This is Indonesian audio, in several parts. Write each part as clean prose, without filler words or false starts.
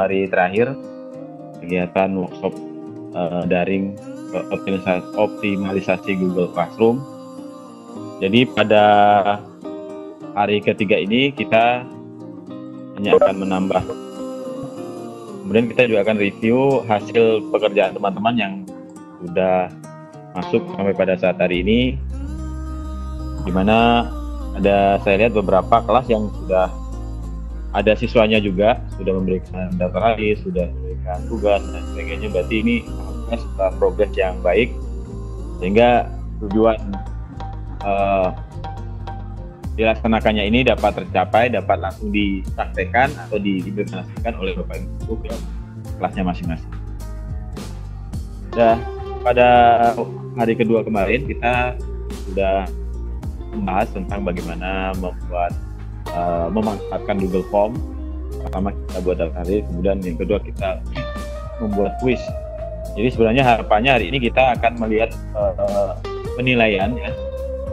hari terakhir kegiatan workshop daring optimalisasi Google Classroom. Jadi pada hari ketiga ini kita hanya akan menambah. Kemudian kita juga akan review hasil pekerjaan teman-teman yang sudah masuk sampai pada saat hari ini, di mana saya lihat beberapa kelas yang sudah ada siswanya juga, sudah memberikan data lagi, sudah memberikan tugas dan sebagainya. Berarti ini progres yang baik, sehingga tujuan dilaksanakannya ini dapat tercapai, dapat langsung dipraktekkan atau diimplementasikan oleh Bapak Ibu ke kelasnya masing-masing. Nah, pada hari kedua kemarin kita sudah membahas tentang bagaimana memanfaatkan Google Form. Pertama kita buat daftar, kemudian yang kedua kita membuat quiz. Jadi sebenarnya harapannya hari ini kita akan melihat penilaian, ya.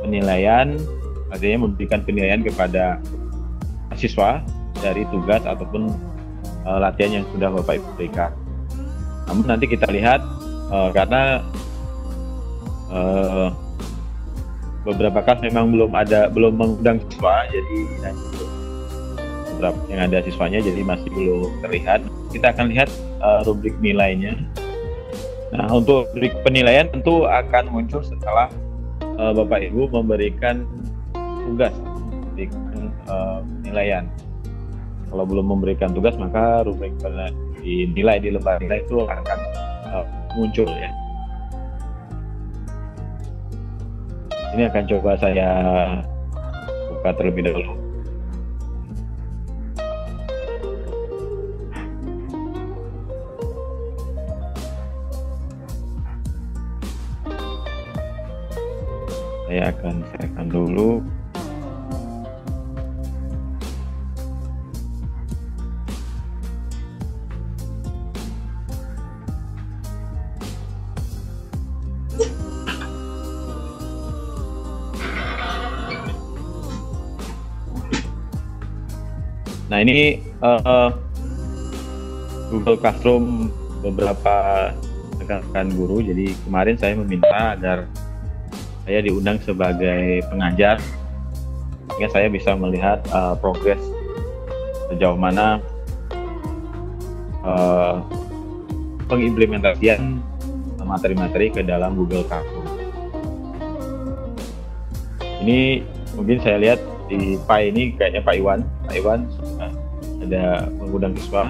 Penilaian artinya memberikan penilaian kepada siswa dari tugas ataupun latihan yang sudah Bapak Ibu berikan. Namun nanti kita lihat karena beberapa kelas memang belum mengundang siswa, jadi beberapa yang ada siswanya jadi masih belum terlihat. Kita akan lihat rubrik nilainya. Nah, untuk rubrik penilaian tentu akan muncul setelah Bapak Ibu memberikan tugas, memberikan penilaian. Kalau belum memberikan tugas, maka rubrik nilai di lembar nilai itu akan muncul, ya. Ini akan coba saya buka terlebih dahulu. Saya akan siapkan dulu. Nah, ini Google Classroom beberapa rekan-rekan guru. Jadi kemarin saya meminta agar saya diundang sebagai pengajar, sehingga saya bisa melihat progres sejauh mana pengimplementasian materi-materi ke dalam Google Classroom. Ini mungkin saya lihat di Pak ini kayaknya Pak Iwan ada mengundang siswa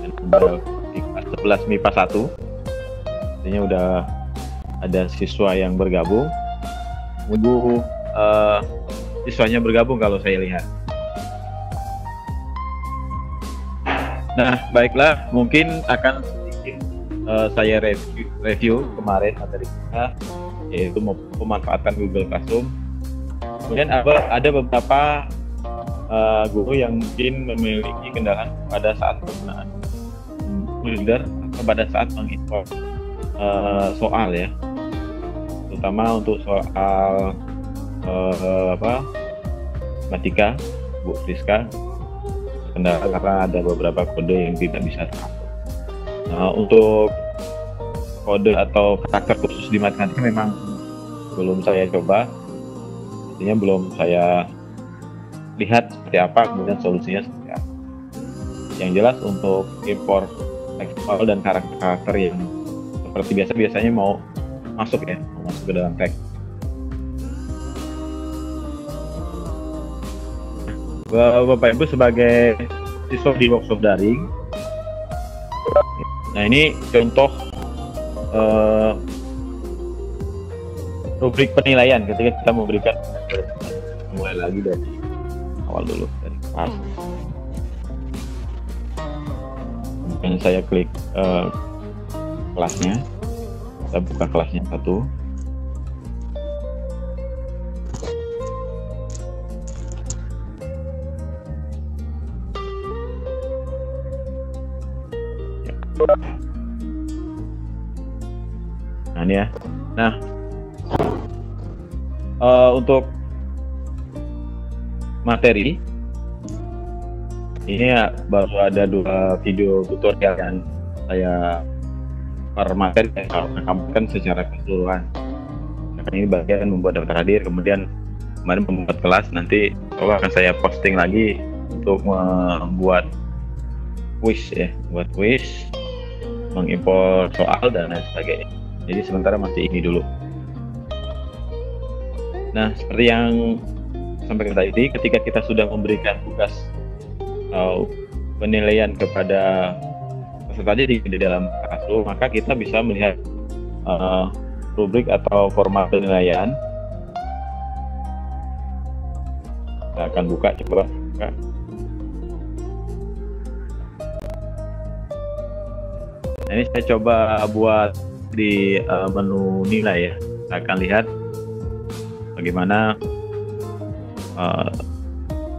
dan di kelas 11 MIPA 1, artinya udah ada siswa yang bergabung. Menunggu siswanya bergabung kalau saya lihat. Nah, baiklah, mungkin akan sedikit saya review kemarin materi kita, yaitu memanfaatkan Google Classroom. Kemudian ada beberapa guru yang mungkin memiliki kendala pada saat penggunaan Builder atau pada saat mengimport soal, ya, terutama untuk soal matematika. Bu Friska kendala karena ada beberapa kode yang tidak bisa terhapus. Nah, untuk kode atau karakter khusus di matematika memang belum saya coba, artinya belum saya lihat seperti apa, kemudian solusinya seperti apa. Yang jelas untuk import tekstual dan karakter yang seperti biasanya mau masuk ke dalam teks. Bapak Ibu sebagai siswa di workshop daring, nah ini contoh rubrik penilaian ketika kita memberikan, mulai lagi dari awal dulu, dari kelas. Mungkin saya klik kelasnya, saya buka kelasnya satu. Nah, ini ya. Nah, untuk materi Ini ya, baru ada 2 video tutorial yang saya per materi saya rekaman secara keseluruhan. Nah, ini bagian membuat daftar hadir, kemudian kemarin membuat kelas, nanti akan saya posting lagi untuk membuat quiz ya, buat quiz, mengimpor soal dan lain sebagainya. Jadi sementara masih ini dulu. Nah, seperti yang sampaikan tadi, ketika kita sudah memberikan tugas atau penilaian kepada peserta didik di dalam classroom, maka kita bisa melihat rubrik atau format penilaian. Kita akan buka, coba buka. Nah, ini saya coba buat di menu nilai ya. Kita akan lihat bagaimana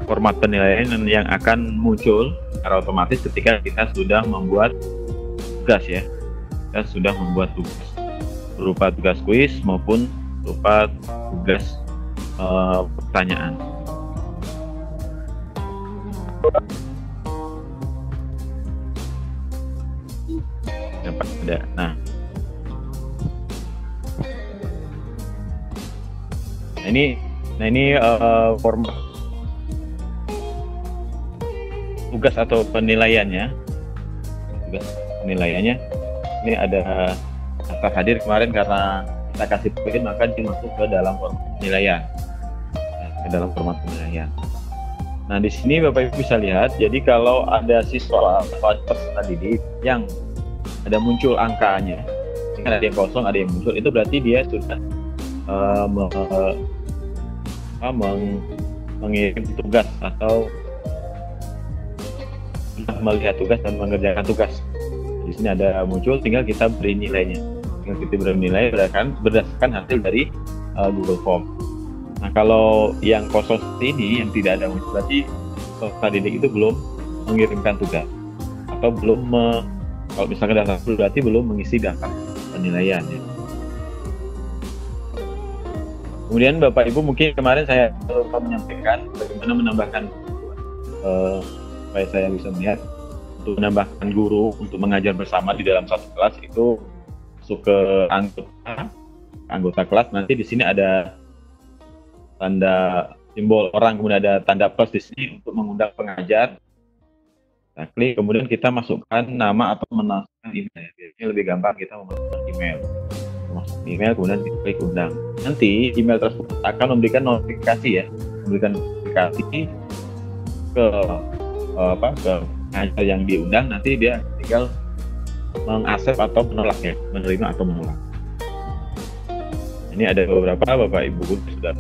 format penilaian yang akan muncul secara otomatis ketika kita sudah membuat tugas ya. Kita sudah membuat tugas berupa tugas kuis maupun berupa tugas pertanyaan. Dapat ada. Nah, ini format tugas atau penilaiannya. Tugas penilaiannya ini ada daftar hadir kemarin karena kita kasih poin, maka dimasuk ke dalam format penilaian. Nah, di sini Bapak Ibu bisa lihat, jadi kalau ada siswa atau peserta didik yang ada muncul angkanya, ada yang kosong, ada yang muncul, itu berarti dia sudah mengirim tugas atau melihat tugas dan mengerjakan tugas. Di sini ada muncul, tinggal kita beri nilainya. Tinggal kita beri nilai berdasarkan hasil dari Google Form. Nah, kalau yang kosong seperti ini, yang tidak ada muncul, berarti peserta didik itu belum mengirimkan tugas atau belum kalau misalkan daftar berarti belum mengisi daftar penilaian ya. Kemudian Bapak Ibu mungkin kemarin saya lupa menyampaikan bagaimana menambahkan supaya saya bisa melihat untuk menambahkan guru untuk mengajar bersama di dalam satu kelas itu masuk ke anggota kelas. Nanti di sini ada tanda simbol orang, kemudian ada tanda plus di sini untuk mengundang pengajar. Kita klik, kemudian kita masukkan nama atau memasukkan email. Ini lebih gampang, kita memasukkan email. Masuk email, kemudian klik undang. Nanti email tersebut akan memberikan notifikasi ya, memberikan notifikasi ke ke pengajar yang diundang. Nanti dia tinggal mengaccept atau menolak ya, menerima atau menolak. Ini ada beberapa Bapak Ibu guru sudah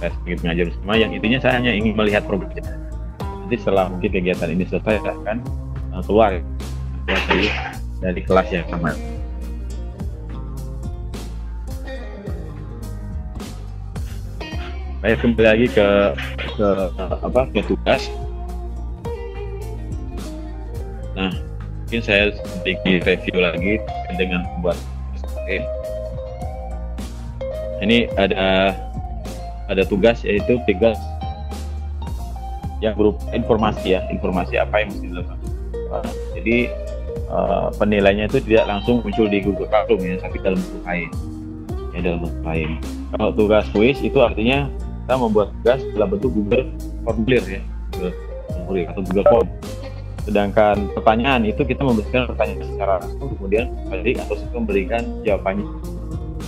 saya sedikit mengajar bersama, yang intinya saya hanya ingin melihat progresnya. Nanti setelah mungkin kegiatan ini selesai, saya akan keluar dari kelas yang sama. Baik, kembali lagi ke tugas. Nah, mungkin saya sedikit review lagi dengan membuat screen. Ini ada tugas, yaitu tugas yang berupa informasi ya, informasi apa yang mesti dilakukan. Jadi penilaiannya itu tidak langsung muncul di Google Classroom ya, tapi dalam bentuk lain. Ya, dalam bentuk lain. Kalau tugas kuis itu artinya kita membuat tugas dalam bentuk Google Formulir ya, Google Formulir atau Google Form. Sedangkan pertanyaan itu kita memberikan pertanyaan secara langsung, kemudian balik atau memberikan jawabannya.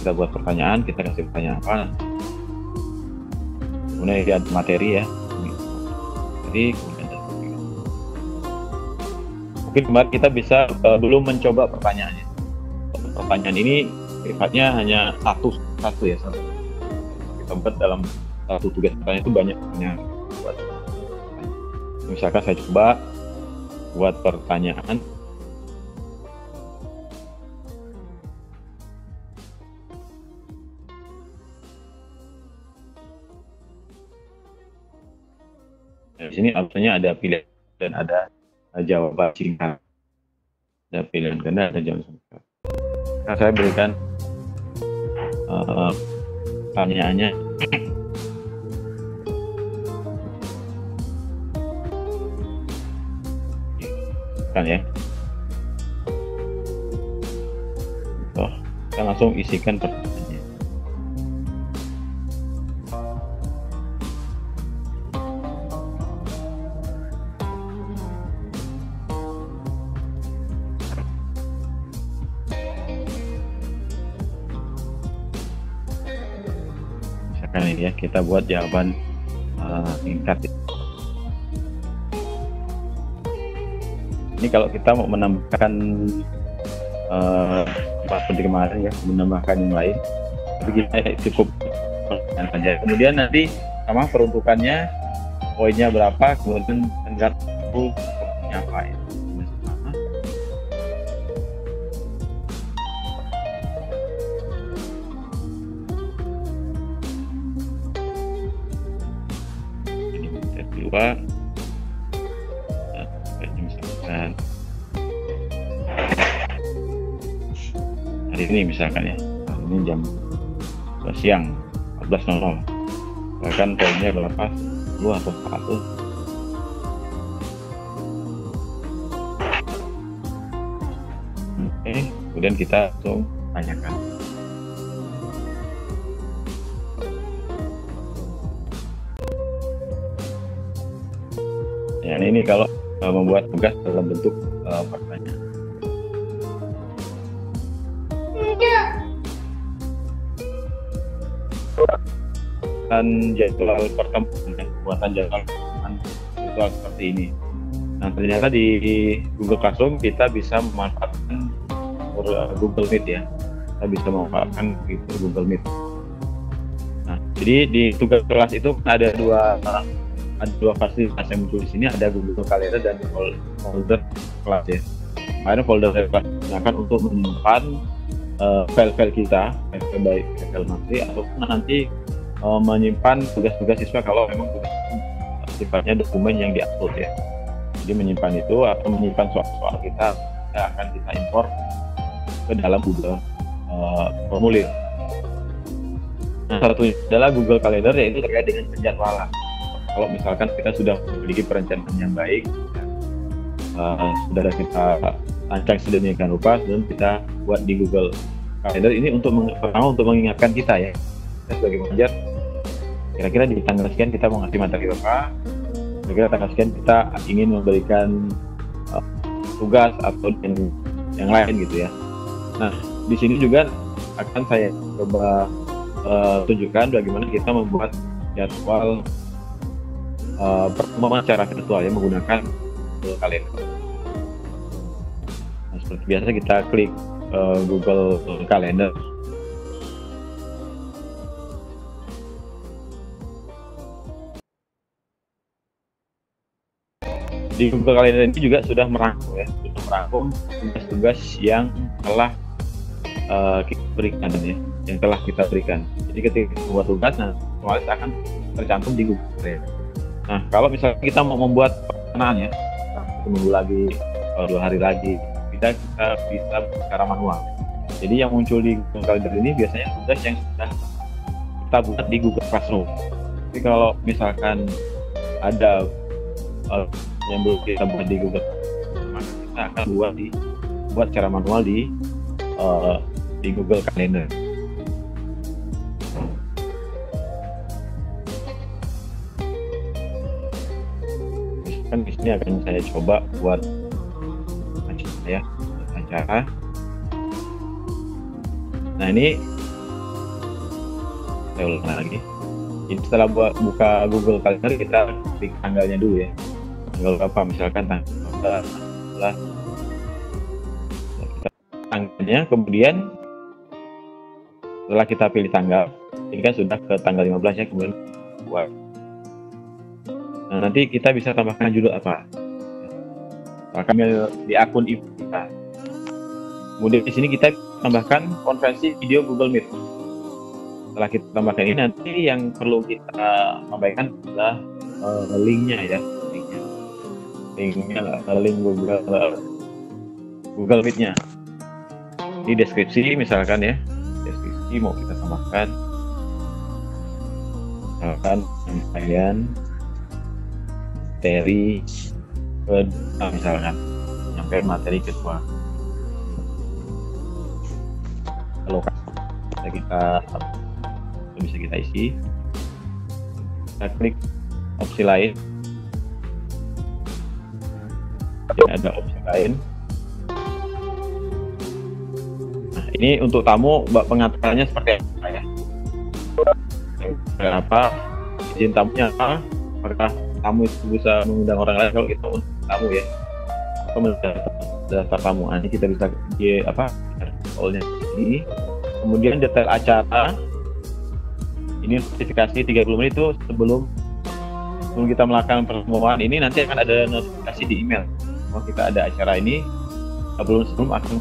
Kita buat pertanyaan, kita kasih pertanyaan apa, kemudian ada materi ya. Jadi mungkin kemarin kita bisa belum mencoba pertanyaannya. Pertanyaan ini sifatnya hanya satu ya. Kita buat dalam satu tugas pertanyaan itu banyak buat. Misalkan saya coba buat pertanyaan. Di sini opsinya ada pilihan dan ada jawaban singkat. Ada pilihan ganda, ada jawaban singkat. Nah, saya berikan pertanyaannya. kan ya. Oh, kita langsung isikan pertanyaannya. Misalkan ini ya, kita buat jawaban singkat. Ini kalau kita mau menambahkan seperti kemarin ya, menambahkan yang lain, tapi kita cukup saja. Kemudian nanti sama peruntukannya, poinnya berapa, kemudian tenggat waktunya apa ya. Ini step 2. Misalkan hari ini misalkan ya, hari ini jam siang 14.00, bahkan poinnya berapa, 2 atau 1. Oke, kemudian kita langsung tanyakan. Ya, ini kalau membuat tugas dalam bentuk pertanyaan. Dan jadwal pertemuan, buatan jadwal pertemuan virtual seperti ini. Nah, ternyata di Google Classroom kita bisa memanfaatkan Google Meet ya. Kita bisa memanfaatkan fitur Google Meet. Nah, jadi di tugas kelas itu ada dua fasilitas yang muncul di sini, ada Google Calendar dan folder kelas ya. Kemarin folder kelas digunakan untuk menyimpan file-file kita, baik file materi ataupun nanti menyimpan tugas-tugas siswa kalau memang tugas sifatnya dokumen yang diupload ya. Jadi menyimpan itu atau menyimpan soal-soal kita akan kita import ke dalam Google formulir. Nah, salah satunya adalah Google Calendar, yaitu terkait dengan penjadwalan. Kalau misalkan kita sudah memiliki perencanaan yang baik, sudah kita rancang sedemikian rupa, dan kita buat di Google Calendar ini untuk mengingatkan kita ya, kita sebagai pengajar, kira-kira di tanggal sekian kita mau ngasih materi apa, kira-kira tanggal sekian kita ingin memberikan tugas atau yang lain gitu ya. Nah, di sini juga akan saya coba tunjukkan bagaimana kita membuat jadwal pertemuan secara virtual ya menggunakan Google Calendar. Nah, seperti biasa kita klik Google Calendar. Di Google Calendar ini juga sudah merangkum ya, tugas-tugas yang telah kita berikan ya, yang telah kita berikan. Jadi ketika membuat tugas, nah otomatis akan tercantum di Google Calendar. Nah, kalau misalnya kita mau membuat pelaksanaan ya, seminggu lagi, 2 hari lagi, kita bisa secara manual. Jadi yang muncul di Google Calendar ini biasanya tugas yang sudah kita buat di Google Classroom. Tapi kalau misalkan ada yang belum kita buat di Google, maka kita akan buat secara manual di Google Calendar. Misalkan di sini akan saya coba buat acara. Nah, ini saya ulang lagi. Jadi setelah buka Google Calendar, kita klik tanggalnya dulu ya. Tanggal berapa, misalkan tanggal tanggalnya, kemudian setelah kita pilih tanggal, ini kan sudah ke tanggal 15 ya, kemudian buat. Nah, nanti kita bisa tambahkan judul apa, akan di akun ibu kita. Kemudian di sini kita tambahkan konferensi video Google Meet. Setelah kita tambahkan ini, nanti yang perlu kita sampaikan adalah linknya ya, link Google Meet-nya. Di deskripsi misalkan ya, deskripsi mau kita tambahkan, misalkan penyampaian materi misalkan. penyampaian materi ketua. Kalau kita bisa kita isi, kita klik opsi lain. Ini ada opsi lain. Nah, ini untuk tamu pengaturannya seperti apa ya? Berapa izin tamunya apa? Apakah tamu itu bisa mengundang orang lain? Kalau kita untuk tamu ya, daftar tamu. Ini kita bisa all-nya ini. Kemudian detail acara. Ini notifikasi 30 menit itu sebelum kita melakukan pertemuan ini, nanti akan ada notifikasi di email bahwa kita ada acara ini sebelum akan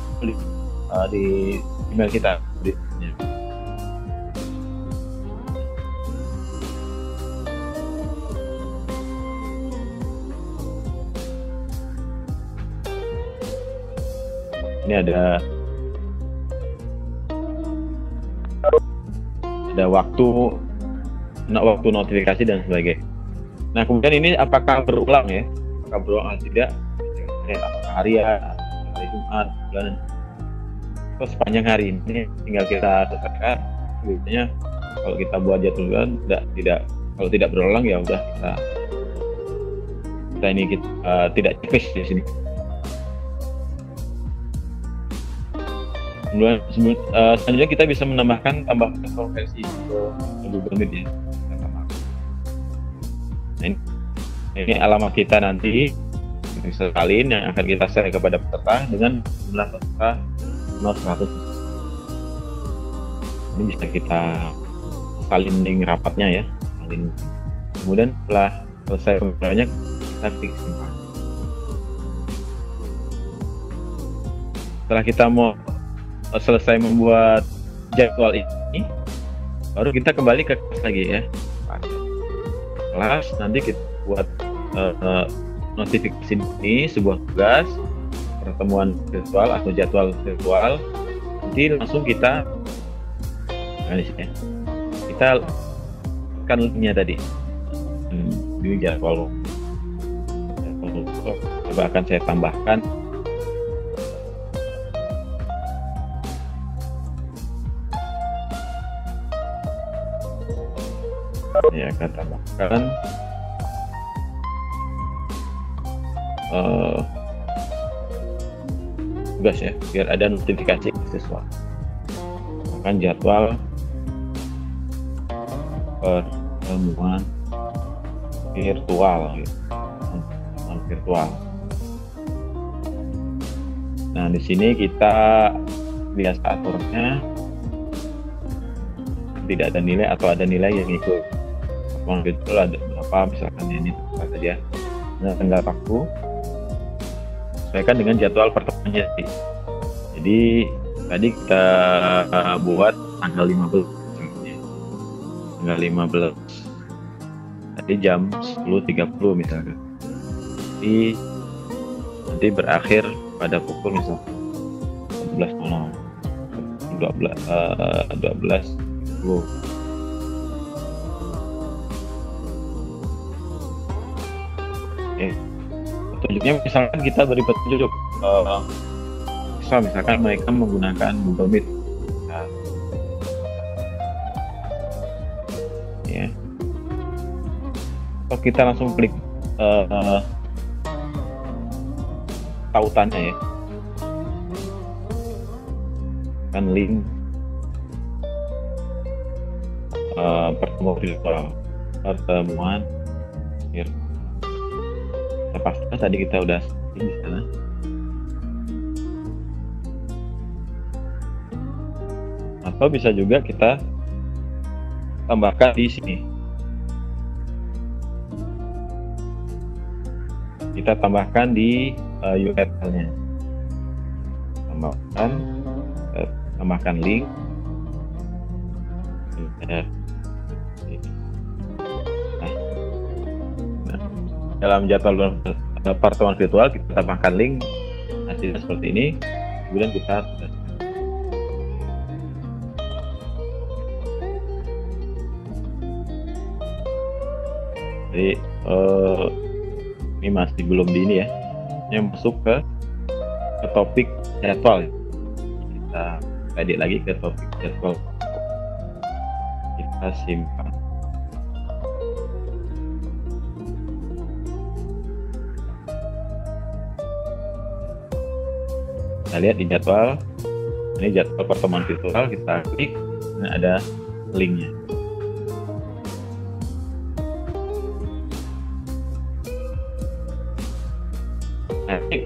di email kita. Ini ada waktu notifikasi dan sebagainya. Nah, kemudian ini apakah berulang ya? Apakah berulang atau tidak? Apakah harian, hari Jumat, bulan, atau sepanjang hari ini tinggal kita selesaikan. Biasanya kalau kita buat jadwal kalau tidak berulang ya udah kita ini tidak checklist di sini. Selanjutnya kita bisa menambahkan versi ke Google Meet ya. Nah, ini alamat kita nanti salin yang akan kita share kepada peserta dengan jumlah peserta 100. Ini bisa kita salin link rapatnya ya. Kemudian setelah selesai pembuatannya kita klik simpan. Setelah kita mau selesai membuat jadwal ini, baru kita kembali ke kelas lagi ya. Kelas nanti kita buat notifikasi ini sebuah tugas pertemuan virtual atau jadwal virtual. Nanti langsung kita kan linknya tadi. Ini jadwal. Coba akan saya tambahkan. Ya, akan tambahkan tugas ya, biar ada notifikasi siswa. Akan jadwal pertemuan virtual gitu. Virtual. Nah, di sini kita biasa aturnya tidak ada nilai atau ada nilai yang ikut virtual ada berapa, misalkan ini saja. Nah, tenggat waktu sesuaikan dengan jadwal pertemuannya. Jadi tadi kita buat tanggal 15 tadi jam 10.30 misalkan. Jadi nanti berakhir pada pukul misalkan 12.10. Petunjuknya misalkan kita beri petunjuk misalkan mereka menggunakan Google Meet ya, atau kita langsung klik tautannya ya, kan link pertemuan virtual. Pastikan tadi kita udah di sana. Atau bisa juga kita tambahkan di sini. Kita tambahkan di URL-nya. Tambahkan link. Dalam jadwal pertemuan virtual kita tambahkan link, hasilnya seperti ini, kemudian kita jadi ini masih belum di ini ya, yang masuk ke ke topik jadwal. Kita edit lagi ke topik jadwal. Kita simpan. Kita lihat di jadwal. Ini jadwal pertemuan virtual, kita klik, ini ada linknya. Nah, ini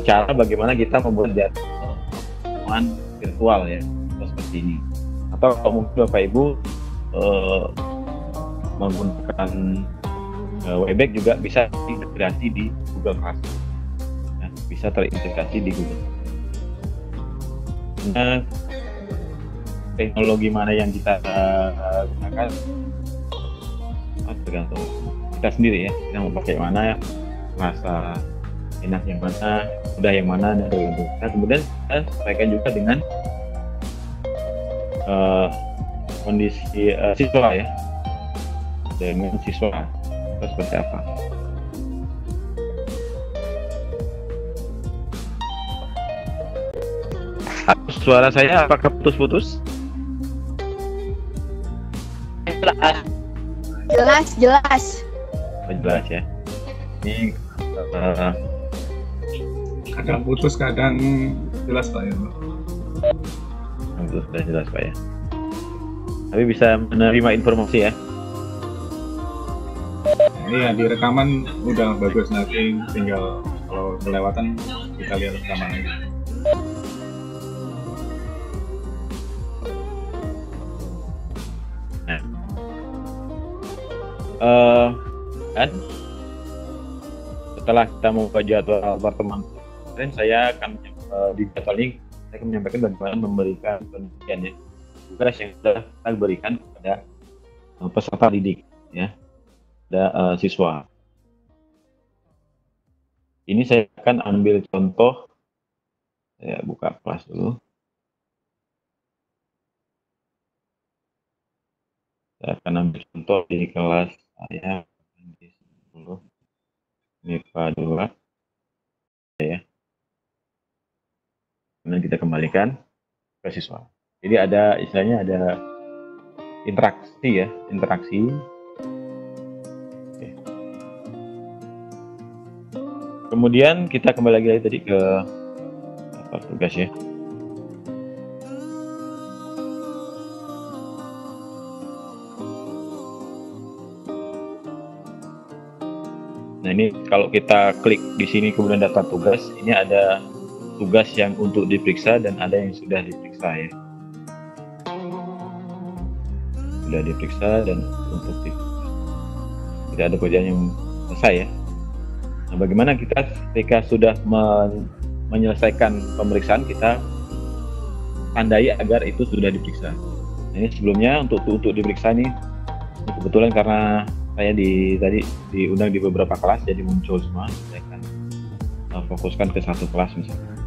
cara bagaimana kita membuat jadwal pertemuan virtual ya, seperti ini. Atau kalau mungkin Bapak Ibu menggunakan Webex juga bisa terintegrasi di Google Classroom. Ya, bisa terintegrasi di Google. Nah, teknologi mana yang kita gunakan tergantung kita sendiri ya, kita mau pakai mana ya, rasa enak yang mana, mudah yang mana, dan tergantung. Nah, kemudian kita sesuaikan juga dengan kondisi siswa ya, dengan siswa itu seperti apa. Suara saya apakah putus-putus? Jelas. Oh, jelas ya. Ini kadang putus, kadang jelas Pak ya. Sudah jelas Pak ya. Tapi bisa menerima informasi ya. Ini ya di rekaman udah bagus, nanti tinggal kalau kelewatan kita lihat rekaman lagi. Dan setelah kita membuat jadwal pertemuan kemarin, saya akan di jadwal ini saya akan menyampaikan bagaimana memberikan penelitian ya, tugas yang sudah kita berikan kepada peserta didik ya, ada siswa. Ini saya akan ambil contoh, saya buka kelas dulu. Saya akan ambil contoh di kelas saya di 10 MIPA 2 ya. Kemudian kita kembalikan ke siswa. Jadi ada istilahnya ada interaksi ya, interaksi. Oke. Kemudian kita kembali lagi tadi ke tugas ya. Nah, ini kalau kita klik di sini kemudian daftar tugas, ini ada tugas yang untuk diperiksa dan ada yang sudah diperiksa ya. Sudah diperiksa dan untuk tidak ada pekerjaan yang selesai ya. Nah, bagaimana kita ketika sudah menyelesaikan pemeriksaan, kita tandai agar itu sudah diperiksa. Nah, ini sebelumnya untuk diperiksa ini kebetulan karena saya tadi diundang di beberapa kelas, jadi muncul semua. Saya akan fokuskan ke satu kelas misalkan.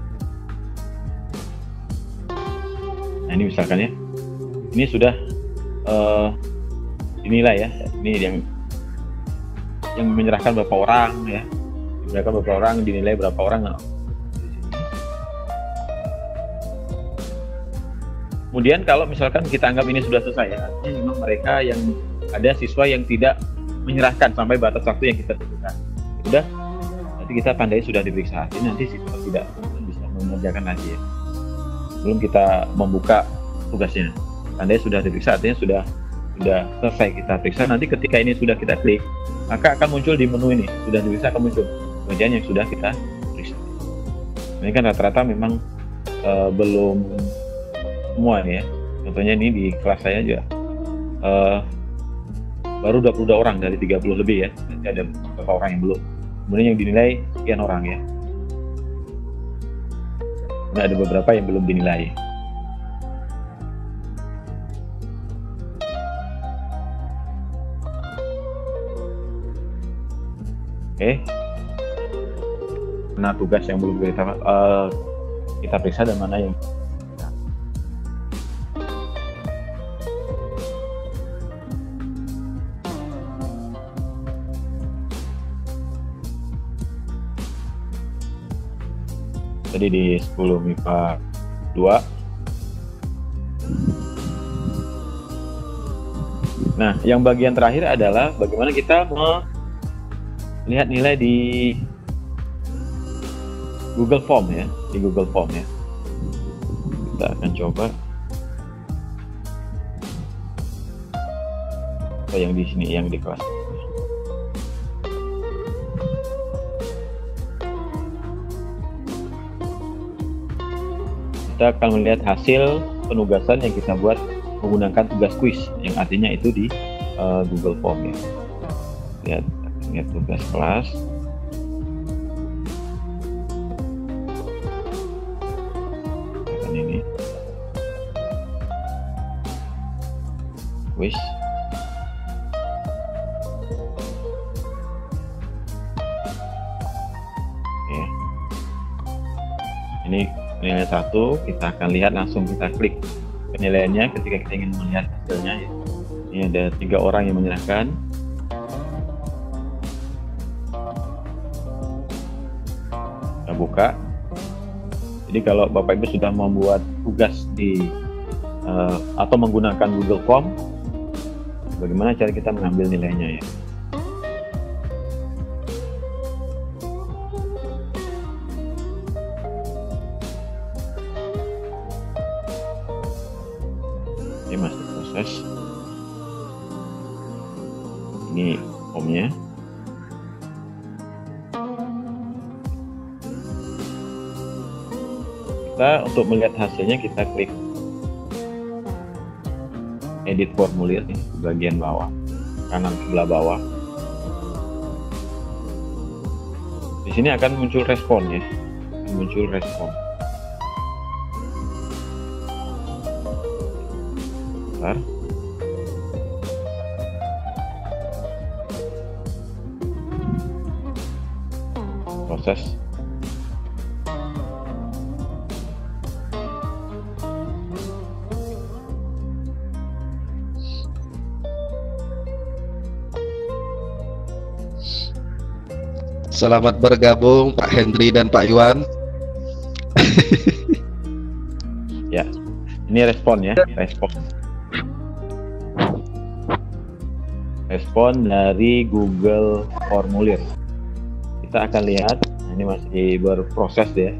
Nah, ini misalkan ya, ini sudah dinilai ya. Ini yang menyerahkan berapa orang ya, dinilai berapa orang. Kemudian kalau misalkan kita anggap ini sudah selesai ya, ini memang mereka yang ada siswa yang tidak menyerahkan sampai batas waktu yang kita tentukan. Sudah, nanti kita tandai sudah diperiksa. Ini nanti siswa tidak bisa mengerjakan lagi ya. Belum kita membuka tugasnya. Tandai sudah diperiksa, artinya sudah selesai kita periksa. Nanti ketika ini sudah kita klik, maka akan muncul di menu ini. Sudah diperiksa akan muncul pekerjaan yang sudah kita periksa. Ini kan rata-rata memang belum semua nih ya. Contohnya ini di kelas saya juga baru 22 orang dari 30 lebih ya. Nanti ada beberapa orang yang belum. Kemudian yang dinilai sekian orang ya. Kemudian ada beberapa yang belum dinilai. Oke. Mana tugas yang belum kita periksa dan mana yang Tadi di 10 MIPA 2. Nah, yang bagian terakhir adalah bagaimana kita melihat nilai di Google Form ya, di Google Form ya. Kita akan coba. Atau yang di sini, yang di kelas. Kita akan melihat hasil penugasan yang kita buat menggunakan tugas kuis, yang artinya itu di Google Form ya. Lihat tugas kelas. Akan ini kuis. Oke. Ini nilai 1, kita akan lihat langsung, kita klik penilaiannya ketika kita ingin melihat hasilnya ya. Ini ada 3 orang yang menyerahkan. Kita buka. Jadi kalau Bapak Ibu sudah membuat tugas di atau menggunakan Google Form, bagaimana cara kita mengambil nilainya ya. Ini masih proses. Ini formnya. Kita untuk melihat hasilnya kita klik edit formulir nih, di bagian bawah, kanan sebelah bawah. Di sini akan muncul respon ya, akan muncul respon. Bentar. Proses. Selamat bergabung Pak Hendri dan Pak Iwan. Ya, ini respon ya, respon dari Google Formulir. Kita akan lihat, ini masih berproses ya.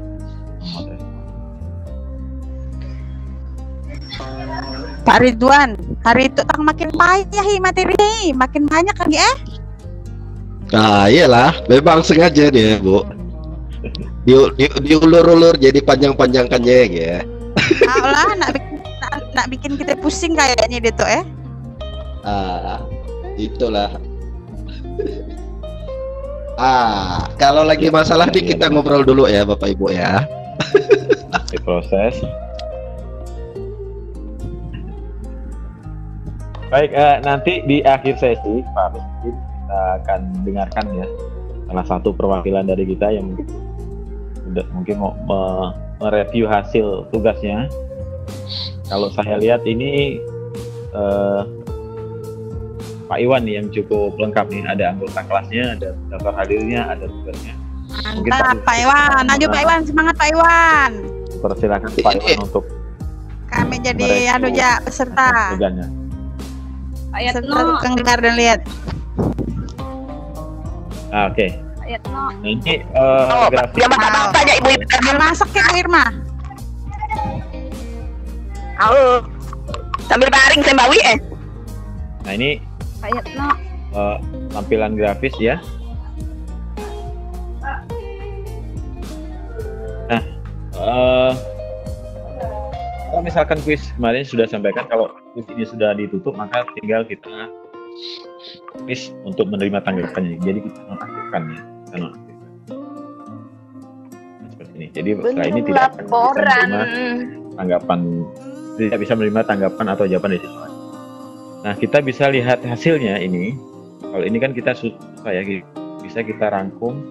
Pak Ridwan, hari itu tang makin payah materi, makin banyak lagi Nah iyalah, memang sengaja dia Bu. Diulur-ulur jadi panjang-panjangkannya ya. Allah, nak bikin kita pusing kayaknya dia tuh Itulah. Kalau lagi masalah nih kita ngobrol dulu ya Bapak Ibu ya. Diproses. Baik, nanti di akhir sesi Pak Rusdi, kita akan dengarkan ya salah satu perwakilan dari kita yang mungkin mau mereview hasil tugasnya. Kalau saya lihat ini Pak Iwan nih yang cukup lengkap nih, ada anggota kelasnya, ada daftar hadirnya, ada tugasnya. Mungkin Pak Iwan, lanjut Pak Iwan, semangat Pak Iwan. Persilakan Pak Iwan untuk kami jadi peserta. tugasnya. Pak Yatno, dengar dan lihat. Oke. Pak Yatno. Ini grafik. Tanya Ibu Irma. Masak ya Bu Irma. Sambil baring saya Mbak Wi Nah ini Pak Yatno. Tampilan grafis ya. Nah, kalau misalkan kuis kemarin sudah sampaikan, kalau kuis ini sudah ditutup maka tinggal kita kuis untuk menerima tanggapannya. Jadi kita nonaktifkan ya, kita nonaktifkan. Seperti ini. Jadi setelah ini tidak akan bisa menerima tanggapan, tidak bisa menerima tanggapan atau jawaban dari siswa. Nah, kita bisa lihat hasilnya ini. Kalau ini kan kita susah ya, bisa kita rangkum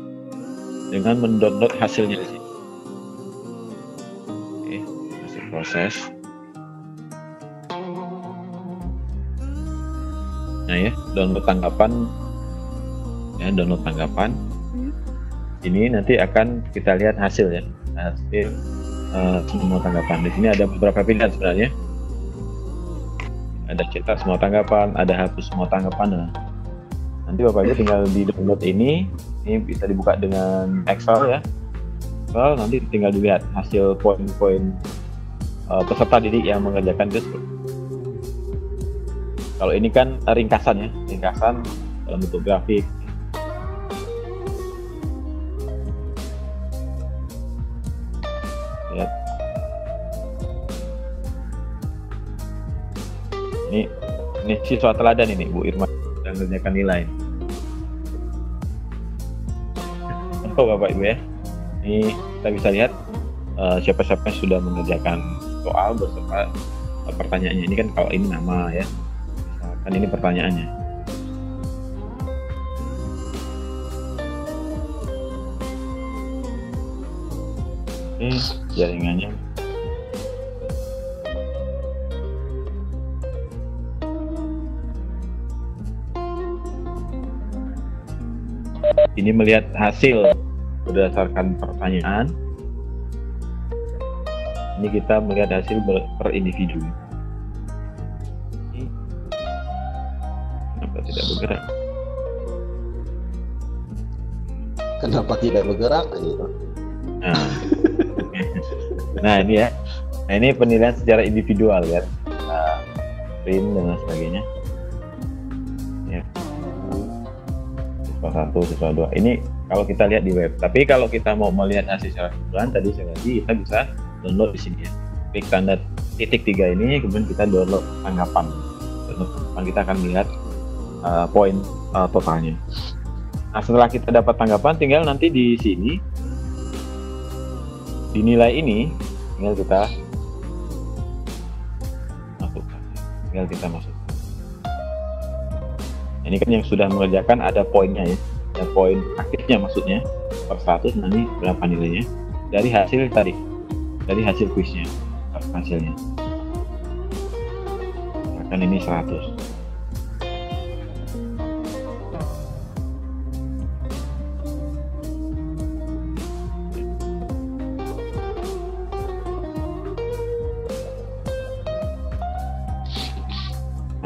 dengan mendownload hasilnya di sini. Oke, masih proses. Nah ya, download tanggapan. Ya, download tanggapan. Ini nanti akan kita lihat hasil ya. hasil semua tanggapan. Di sini ada beberapa pilihan sebenarnya. Ada cetak semua tanggapan, ada hapus semua tanggapan. Nah, nanti Bapak Ibu tinggal di download ini bisa dibuka dengan Excel ya. Excel nanti tinggal dilihat hasil poin-poin peserta didik yang mengerjakan itu. Kalau ini kan ringkasan ya, ringkasan dalam bentuk grafik. Lihat. Ini siswa teladan ini Bu Irma yang mengerjakan nilai. Oh Bapak Ibu ya, ini kita bisa lihat siapa-siapa yang sudah mengerjakan soal beserta pertanyaannya. Ini kan kalau ini nama ya, misalkan ini pertanyaannya. Ini jaringannya. Ini melihat hasil berdasarkan pertanyaan. Ini kita melihat hasil per individu. Ini kenapa tidak bergerak? Kenapa tidak bergerak gitu? Nah ini ya. Nah ini penilaian secara individual ya. Nah, print dan sebagainya. Ya. Siswa 1, siswa 2. Ini kalau kita lihat di web. Tapi kalau kita mau melihat hasil secara keseluruhan, tadi saya lagi kita bisa download di sini ya. Klik tanda titik 3 ini, kemudian kita download tanggapan. Download tanggapan, kita akan melihat poin totalnya. Nah setelah kita dapat tanggapan, tinggal nanti di sini di nilai ini tinggal kita masukkan. Ini kan yang sudah mengerjakan ada poinnya ya, ada poin aktifnya maksudnya per 100. Nanti berapa nilainya dari hasil tadi, dari hasil kuisnya, hasilnya. Misalkan ini 100.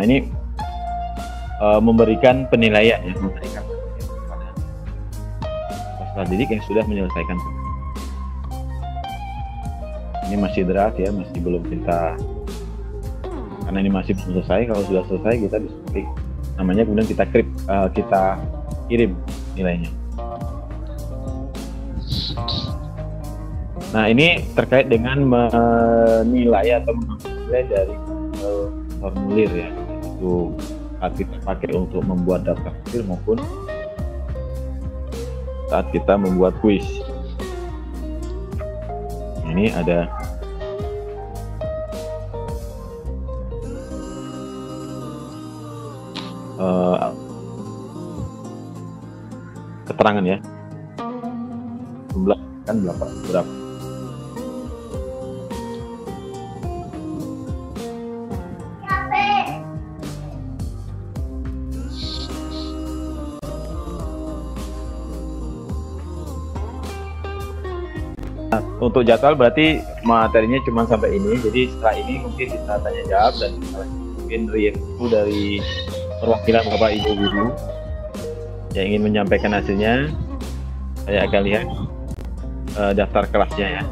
Nah ini memberikan penilaian ya, memberikan kepada peserta didik yang sudah menyelesaikan. Ini masih draft ya, masih belum kita, karena ini masih belum selesai. Kalau sudah selesai kita bisa klik namanya, kemudian kita kirim nilainya. Nah ini terkait dengan menilai atau menilai dari formulir ya, itu saat kita pakai untuk membuat daftar hasil maupun saat kita membuat kuis. Ini ada keterangan ya, jumlah kan berapa. Untuk jadwal berarti materinya cuma sampai ini. Jadi setelah ini mungkin kita tanya jawab dan mungkin review dari perwakilan Bapak Ibu guru yang ingin menyampaikan hasilnya. Saya akan lihat daftar kelasnya ya.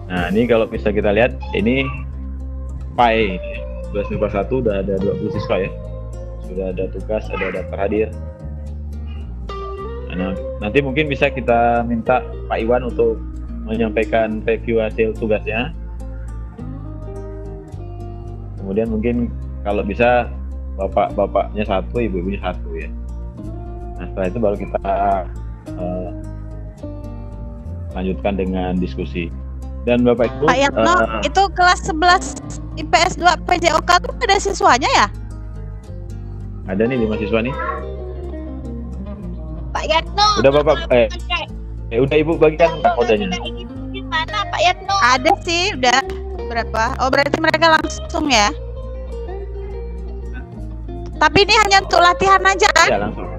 Nah ini kalau bisa kita lihat, ini PAE 11.1 udah ada 20 siswa ya, sudah ada tugas, ada daftar hadir. Nah, nanti mungkin bisa kita minta Pak Iwan untuk menyampaikan review hasil tugasnya. Kemudian mungkin kalau bisa bapak-bapaknya 1, ibu-ibunya 1 ya. Nah setelah itu baru kita lanjutkan dengan diskusi. Dan Bapak Ibu, Pak Yatno, itu kelas 11 IPS 2 PJOK tuh ada siswanya ya? Ada nih 5 siswa nih. Pak Yatno, Udah Bapak, udah Ibu bagikan kodenya. Gimana Pak Yatno? Ada sih, udah berapa? Oh berarti mereka langsung ya? Tapi ini hanya untuk latihan aja kan? Ya langsung.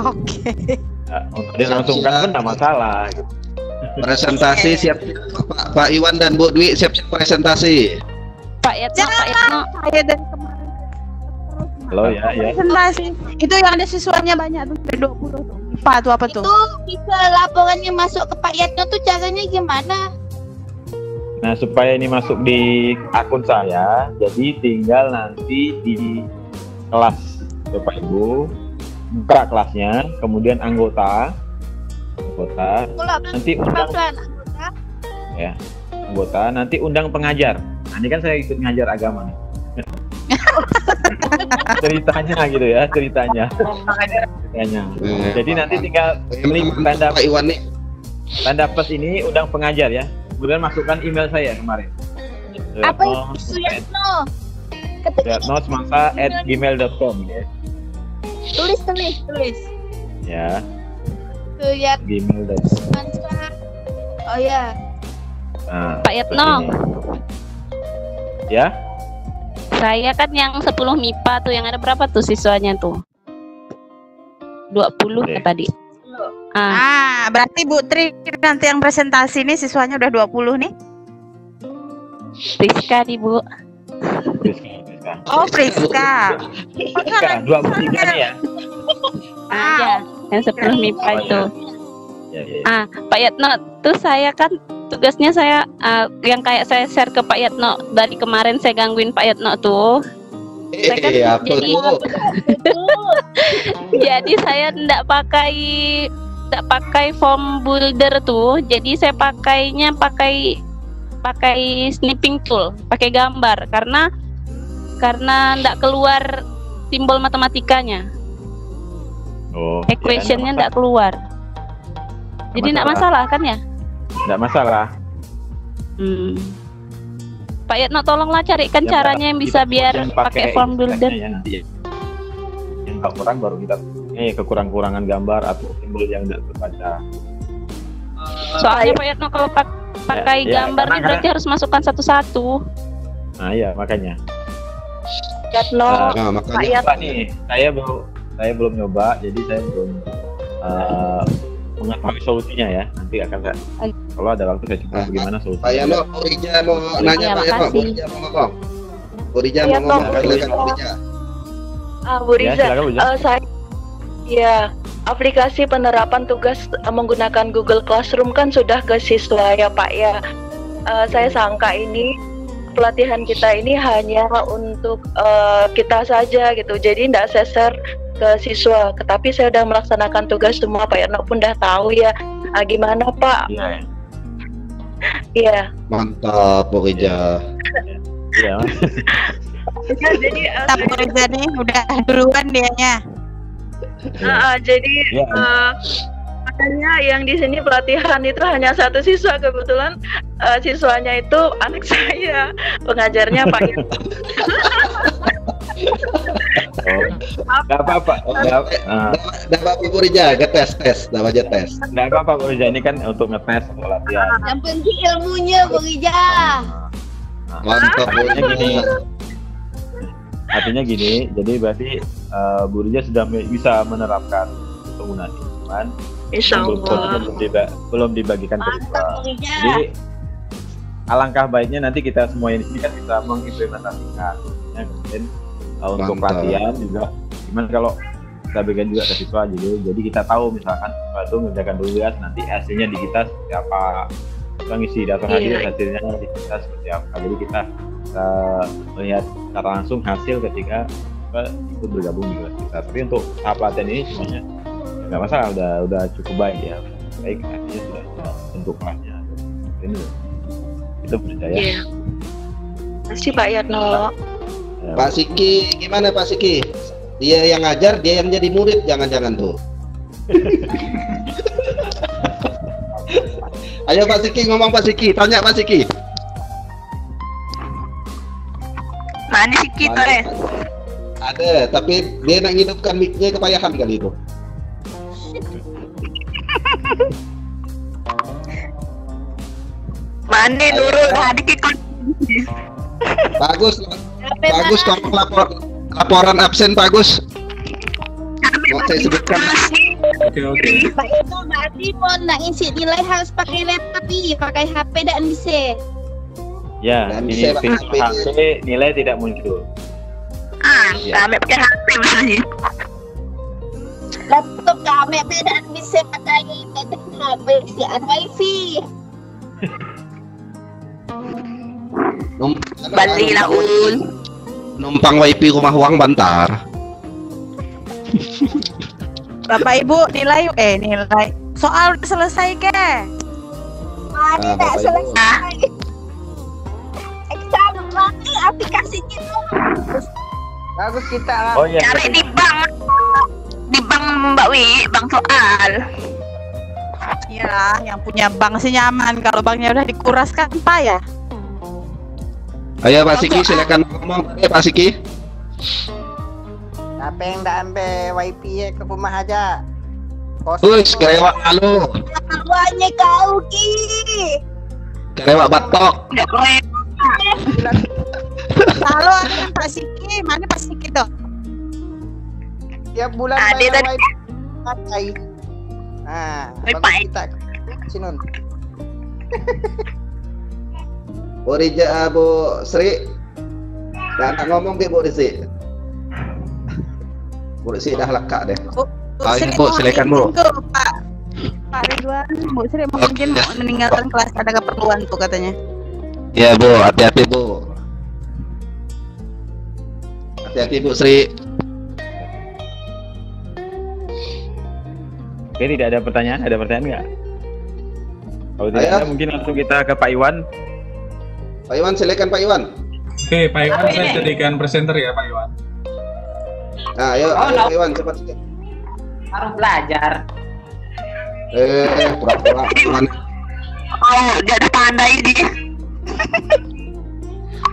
Oke. untuk dilangsungkan pun nggak masalah. Gitu. Presentasi siap Pak Iwan dan Bu Dwi siap-siap presentasi. Pak Yatno. Saya dari kemarin Halo ya. presentasi itu yang ada siswanya banyak tuh, dari 20 tuh. IPA tuh apa tuh? Itu bisa laporannya masuk ke Pak Yatno tuh caranya gimana? Nah, supaya ini masuk di akun saya, jadi tinggal nanti di kelas Bapak Ibu buka kelasnya, kemudian anggota nanti undang ya anggota, nanti undang pengajar. Nah, ini kan saya ikut ngajar agama nih. ceritanya gitu ya, ceritanya. Jadi nanti tinggal klik Pak Iwan nih. tanda plus ini undang pengajar ya. Kemudian masukkan email saya kemarin. Apa itu Yatno? Yatno@gmail.com ya. Tulis. Ya, Yatno. gmail.com. Oh ya. Nah, Pak Yatno. ya. Saya kan yang 10 MIPA tuh, yang ada berapa tuh siswanya tuh? 20 Oke. tadi. Berarti Bu Tri nanti yang presentasi ini siswanya udah 20 nih. Rizka nih Bu. Priska. Oh, Priska. 23 nih ya. Ya, yang 10 MIPA itu. Ya. Pak Yatno, tuh saya kan tugasnya saya yang kayak saya share ke Pak Yatno dari kemarin, saya gangguin Pak Yatno tuh. Saya kan Apa jadi tuh? jadi saya nggak pakai form builder tuh, jadi saya pakai snipping tool, pakai gambar karena nggak keluar simbol matematikanya, Oh, equationnya nggak keluar, jadi nggak masalah kan ya? Nggak masalah. Pak Yatno tolonglah carikan caranya yang bisa biar pakai form builder. Ya, nanti yang kurang baru kita kekurangan gambar atau simbol yang tidak terbaca. Soalnya Pak Yatno kalau pakai Ya, gambar karena- nih berarti harus masukkan satu-satu. Nah, iya makanya. Yatno, Nah, Pak makanya Yatno. Pak nih, saya belum nyoba, jadi saya belum mengetahui solusinya ya. Nanti akan saya, kalau ada waktu saya coba bagaimana Pak solusinya. Yano, Bu Rija mau nanya Iya, Pak Yano, Bu makasih. Rija mau ngomong. Bu Rija Iya, mau ngomong, Pak. silakan Bu Rija. Bu Ya, Riza, silakan, Bu Rija. saya aplikasi penerapan tugas menggunakan Google Classroom kan sudah ke siswa ya Pak ya. Saya sangka ini pelatihan kita ini hanya untuk kita saja gitu, jadi tidak saya share ke siswa. Tapi saya sudah melaksanakan tugas semua, Pak Yatno pun udah tahu ya. Gimana Pak? Iya, ya. Iya. Mantap Bu Rija. Iya. Jadi Kita Bu Reza nih udah duluan dianya. jadi Iya. makanya yang di sini pelatihan itu hanya satu siswa, kebetulan siswanya itu anak saya, pengajarnya Pak Yatno. Nggak apa-apa. Dah Bapak Bu Rija, tes, dah aja tes. Nggak apa-apa, Bu Rija. Ini kan untuk ngetes, untuk latihan. Yang penting ilmunya, Bu Rija. Mantap Bu Artinya gini, Rija. artinya gini. Jadi berarti Bu Rija sudah bisa menerapkan penggunaan ini, cuman Insya Allah. belum dibagikan ke siswa. Mantap, Bu Rija. Jadi alangkah baiknya nanti kita semua di sini kan bisa mengimplementasikan. Ya, kemudian untuk Mantap. pelatihan juga. Gimana kalau kita bagikan juga ke siswa gitu. Jadi kita tahu misalkan siswa itu mengerjakan tugas, nanti hasilnya di kita seperti apa. Kita ngisi daftar hadir, hasilnya di kita seperti apa. Jadi kita melihat secara langsung hasil ketika kita ikut bergabung di kelas kita. Tapi untuk tahap pelatihan ini semuanya nggak masalah, udah cukup baik ya. Baik, artinya sudah bentuk kelasnya. Ini kita percaya. Iya. Terima kasih Pak Yatno. Pak Siki, gimana Pak Siki? Dia yang ngajar, dia yang jadi murid, jangan-jangan tuh. Ayo Pak Siki ngomong Pak Siki, tanya Pak Siki. Mana sih kita Mana? Ada, tapi dia nak hidupkan mic-nya kepayahan kali itu. Mana Nurul tadi kita Bagus, bagus kamu laporan absen bagus. Mau saya sebutkan. Oke. Pak itu berarti mau nak isi nilai harus pakai laptop pakai HP dan bisa. Ya, Dan di bisa pakai fitur HP nilai tidak muncul. Tak ambil pakai HP maksudnya. Laptop kami dan bisa pakai HP siaran wifi. Balilah ul. Numpang wifi rumah uang bantar. Bapak Ibu nilai soal udah selesai ke? Ada tak Bapak Ibu. selesai. Exam nanti aplikasinya itu. Bagus kita. Oh iya. Cari di bank Mbak Wi, bank soal. Iya, yang punya bank sih nyaman. Kalau banknya udah dikuraskan Pak ya. Ayo Pak Siki silakan ngomong. Pak Siki. Siapa yang dah ambil wifi ke rumah aja? Wis kerewak halo. Awalnya kau ki. Kerewak batok. Udah keren. Halo, ada Pak Siki. Mana Pak Siki tuh? Tiap bulan Ada bayar tadi. wifi pakai. Nah, Wifi. bagus kita Sinun. Borija Bu Sri. Dan ngomong ke Bu Sri. Bu Sri dah lekak deh. Ayo, Sri Bu, mau silakan, izin Bu. tuh, Pak Ridwan, Bu Sri mau izin mau meninggalkan kelas ada keperluan tuh katanya. Ya Bu, hati-hati Bu. Hati-hati Bu Sri. Oke, tidak ada pertanyaan. Ada pertanyaan nggak? Kalau tidak Ayo. ada, mungkin langsung kita ke Pak Iwan. Pak Iwan silakan Pak Iwan. Oke, Pak Iwan saya jadikan presenter ya Pak Iwan. Nah, ayo, Pak Iwan cepat. Harus belajar. Pura-pura Iwan. Oh, dia ada pandai dia.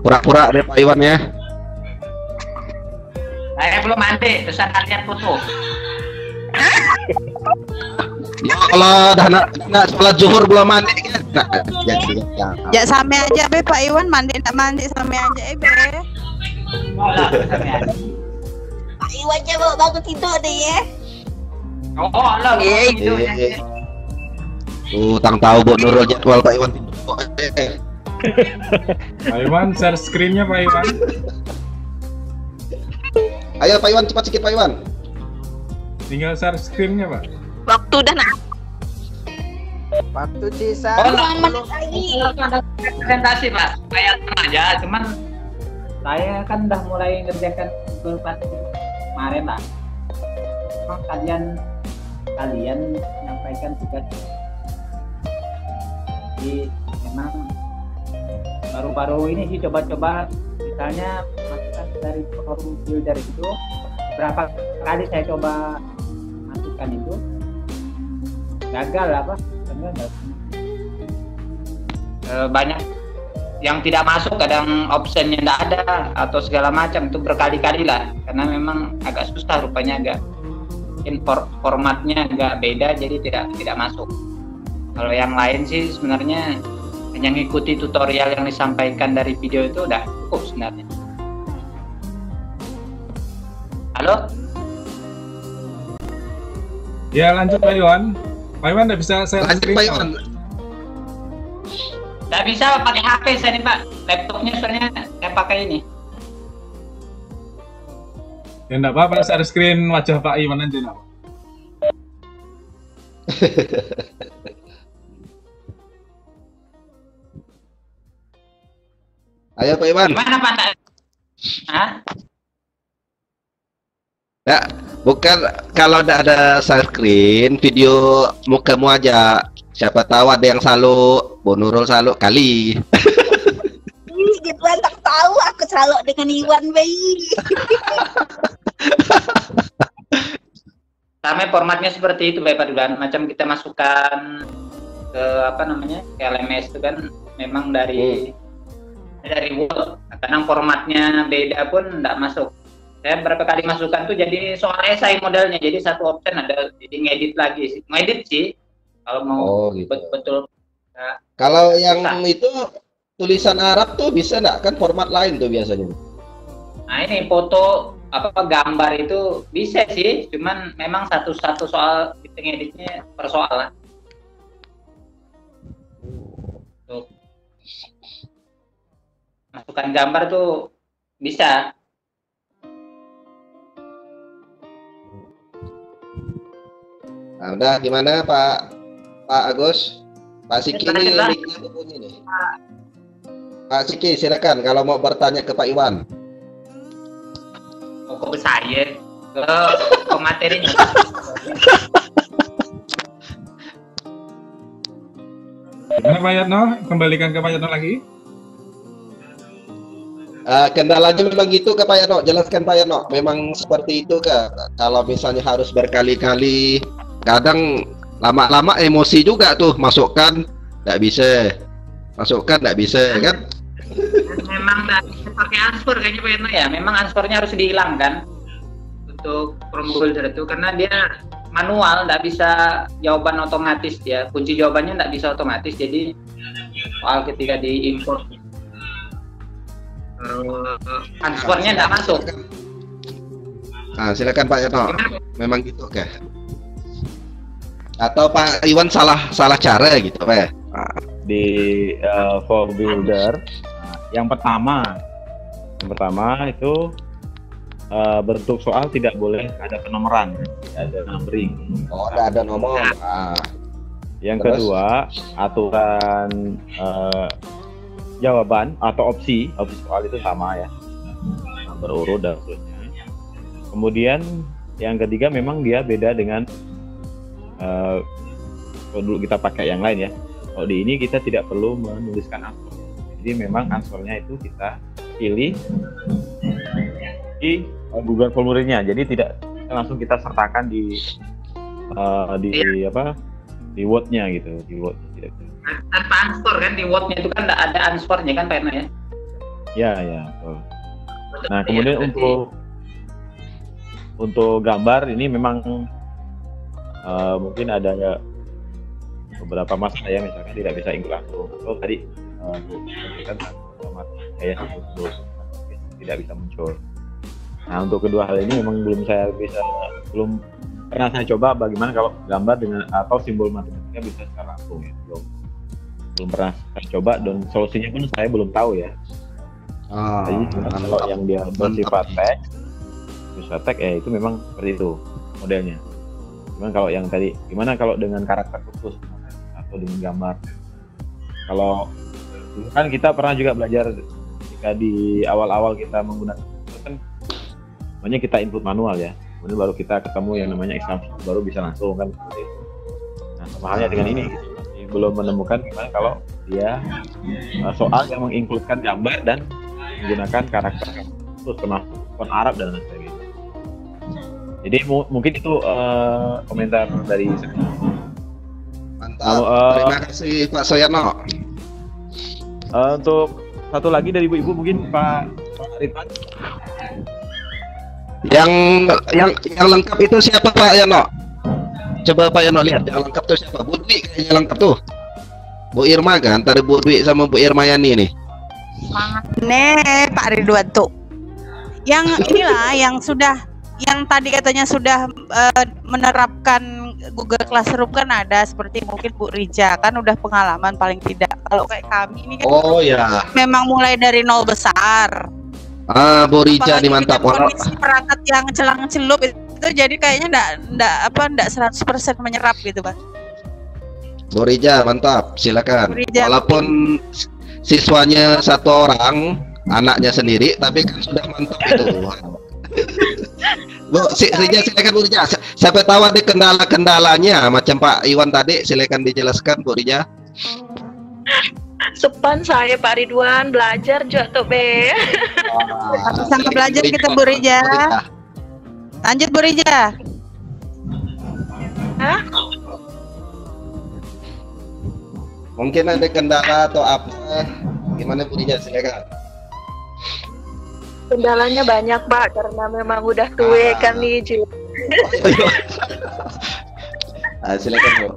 Pura-pura deh Pak Iwan ya. Saya belum mandi, terus saya lihat foto. Ya Allah, dah nak sholat zuhur belum mandi kan? Nah, jadi ya. Ya sama aja be Pak Iwan mandi tak mandi sama aja be. Pak Iwan coba bangun tidur deh ya. Oh, lo gitu. Tuh, tang tahu Bu Nurul jadwal Pak Iwan. Pak Iwan share screen-nya Pak Iwan. Ayo Pak Iwan cepat sedikit Pak Iwan. Tinggal share screen-nya Pak. Waktu udah nak. Waktu sisa. Kurang menit lagi. Ada presentasi Pak, kayak aja, cuman saya kan udah mulai ngerjakan beberapa kemarin lah. Memang kalian menyampaikan tugas. Jadi memang baru-baru ini sih coba-coba, misalnya masukkan dari forum builder itu, berapa kali saya coba masukkan itu gagal apa? Banyak yang tidak masuk, kadang optionnya tidak ada atau segala macam, itu berkali-kali lah, karena memang agak susah rupanya, agak formatnya agak beda, jadi tidak masuk. Kalau yang lain sih sebenarnya hanya ngikuti tutorial yang disampaikan dari video itu udah cukup sebenarnya. Halo? Ya lanjut Pak Iwan. Pak Iwan udah bisa share Lanjut screen. Pak Iwan. Nggak bisa pakai HP saya nih Pak, laptopnya soalnya saya pakai ini. Ya enggak apa-apa, share screen wajah Pak Iwan aja enggak apa. Ayo Pak Iwan. Gimana Pak? Hah? Ya, bukan kalau ada share screen video mukamu aja. Siapa tahu ada yang saluk, Bu Nurul saluk kali. Ih, Ridwan tak tahu aku saluk dengan Iwan bayi. Sama formatnya seperti itu Pak Ridwan, macam kita masukkan ke apa namanya, ke LMS itu kan memang dari Word, kadang formatnya beda pun tidak masuk. Saya berapa kali masukkan tuh jadi soal esai modelnya, jadi satu option ada, jadi ngedit lagi sih, ngedit sih kalau mau gitu. betul. Nah, Kalau yang Bisa. itu tulisan Arab tuh bisa enggak? Kan format lain tuh biasanya. nah ini foto apa gambar itu bisa sih, cuman memang satu soal kita editnya persoalan. Untuk masukkan gambar tuh bisa. Nah, udah gimana Pak Agus? Pak Siki ini mic-nya berbunyi nih. Pak Siki silakan kalau mau bertanya ke Pak Iwan. Kok saya ke materinya. Gimana Pak Yatno? Kembalikan ke Pak Yatno lagi. Kendalanya memang gitu ke Pak Yatno. Jelaskan Pak Yatno. Memang seperti itu Kak. Kalau misalnya harus berkali-kali, kadang lama-lama emosi juga tuh. Masukkan nggak bisa, masukkan nggak bisa kan? Memang nggak bisa pakai answer kayaknya Pak Yatno ya. Memang answernya harus dihilangkan untuk Chrome Builder itu karena dia manual, nggak bisa jawaban otomatis ya. Kunci jawabannya nggak bisa otomatis. Jadi soal ketika diimport answernya nggak masuk. Nah, silakan Pak Yatno. Memang gitu Kak. Atau Pak Iwan salah cara gitu Pak? Di Form Builder yang pertama itu bentuk soal tidak boleh ada penomoran, ada numbering. Oh, ada nomor. Yang Terus? kedua, aturan jawaban atau opsi soal itu sama ya, berurut dan seterusnya. Kemudian yang ketiga memang dia beda dengan kalau dulu kita pakai yang lain ya. Kalau di ini kita tidak perlu menuliskan answer. Jadi memang answernya itu kita pilih di Google Formulirnya. Jadi tidak langsung kita sertakan di Word-nya gitu, di Word tidak. Tanpa answer kan di Word-nya itu kan nggak ada answernya kan Pak Yatno ya? Ya, betul. Nah, kemudian untuk gambar ini memang mungkin ada beberapa masalah ya, misalkan tidak bisa include langsung. Oh tadi kan tidak bisa muncul. Nah, untuk kedua hal ini memang belum pernah saya coba bagaimana kalau gambar dengan atau simbol matematika bisa secara langsung ya. Belum pernah saya coba dan solusinya pun saya belum tahu ya. Jadi kalau yang dia bersifat teks, bisa teks ya itu memang seperti itu modelnya. Cuman kalau yang tadi gimana kalau dengan karakter khusus atau dengan gambar? Kalau kan kita pernah juga belajar ketika di awal-awal kita menggunakan itu kan namanya kita input manual ya. Kemudian baru kita ketemu yang namanya exam baru bisa langsung kan seperti itu. Nah, sama halnya dengan ini gitu. Masih belum menemukan gimana kalau dia soal yang menginkludkan gambar dan menggunakan karakter khusus termasuk font Arab dan lain sebagainya. Jadi mungkin itu komentar dari saya. Mantap. Terima kasih Pak Soyarno. Untuk satu lagi dari ibu-ibu mungkin Pak Ridwan. Yang lengkap itu siapa Pak Yano? Coba Pak Yano lihat yang lengkap itu siapa? Bu Dwi kayaknya lengkap tuh. Bu Irma kan, antara Bu Dwi sama Bu Irma Yani nih. Pak Ridwan tuh. Yang inilah yang tadi katanya sudah menerapkan Google Classroom kan ada seperti mungkin Bu Rija kan udah pengalaman paling tidak. Kalau kayak kami ini kan memang mulai dari nol besar. Bu Rija nih mantap. Kondisi perangkat yang celang-celup itu jadi kayaknya enggak 100% menyerap gitu, Pak. Bu Rija mantap, silakan. Rija, walaupun siswanya satu orang, anaknya sendiri, tapi kan sudah mantap itu. Bu Rija silakan Bu Rija. Siapa tahu ada kendala-kendalanya macam Pak Iwan tadi, silakan dijelaskan Bu Rija. Sepan saya Pak Ridwan belajar juga tuh be. Sama belajar kita Bu Rija. Lanjut Bu Rija. Hah? Mungkin ada kendala atau apa? Gimana Bu Rija silakan. Kendalanya banyak Pak karena memang udah tua kan nih. Silakan Bu.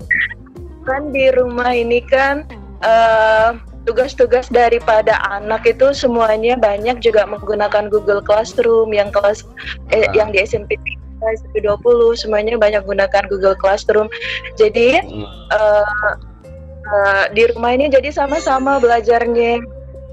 Kan di rumah ini kan tugas-tugas daripada anak itu semuanya banyak juga menggunakan Google Classroom yang kelas yang di SMP SP20 semuanya banyak gunakan Google Classroom. Jadi di rumah ini jadi sama-sama belajarnya.